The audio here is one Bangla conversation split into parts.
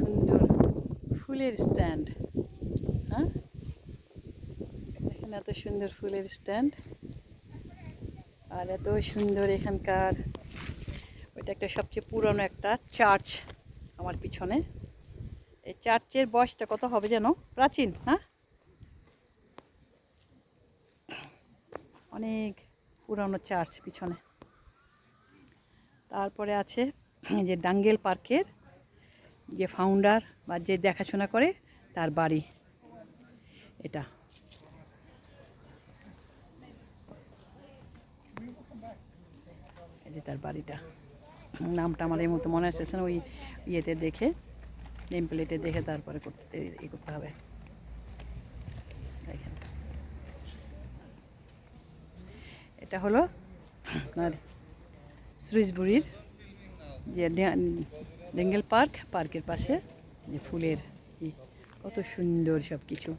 সুন্দর ফুলের স্ট্যান্ড। হ্যাঁ, দেখেন এত সুন্দর ফুলের স্ট্যান্ড, আর এত সুন্দর এখানকার। ওইটা একটা সবচেয়ে পুরনো একটা চার্চ আমার পিছনে। এই চার্চের বয়সটা কত হবে যেন, প্রাচীন। হ্যাঁ, অনেক পুরনো চার্চ পিছনে। তারপরে আছে যে ডাঙ্গেল পার্কের যে ফাউন্ডার বা যে দেখাশোনা করে তার বাড়ি এটা। এই যে তার বাড়িটা, নামটা আমার এই মতো মনে আসতেছে না, ওই ইয়েতে দেখে, নেম প্লেটে দেখে তারপরে করতে হবে। দেখেন, এটা হলো আপনার সুইসবুরির যে ডেঙ্গেল পার্ক, পার্কের পাশে যে ফুলের কত সুন্দর সব কিছু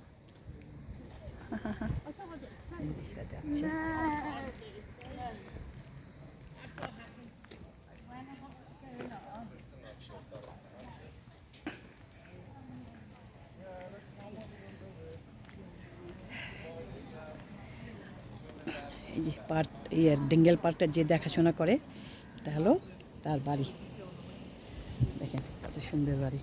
যাচ্ছে। এই যে পার্ক, ডেঙ্গেল পার্কটা যে দেখাশোনা করে এটা হলো তার বাড়ি। দেখেন কত সুন্দর বাড়ি।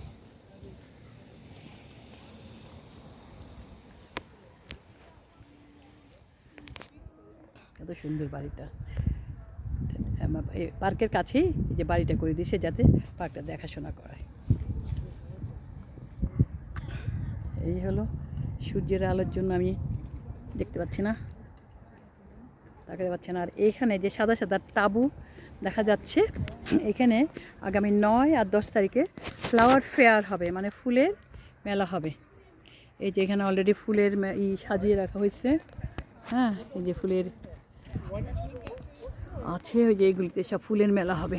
কত সুন্দর বাড়িটা, পার্কের কাছেই যে বাড়িটা করে দিয়েছে যাতে পার্কটা দেখাশোনা করায়। এই হলো সূর্যের আলোর জন্য আমি দেখতে পাচ্ছি না, তাকাতে পাচ্ছি না। আর এইখানে যে সাদা সাদা তাঁবু দেখা যাচ্ছে, এখানে আগামী 9 আর 10 তারিখে ফ্লাওয়ার ফেয়ার হবে, মানে ফুলের মেলা হবে। এই যে এখানে অলরেডি ফুলের সাজিয়ে রাখা হয়েছে। হ্যাঁ, এই যে ফুলের আছে, ওই যে এইগুলিতে সব ফুলের মেলা হবে।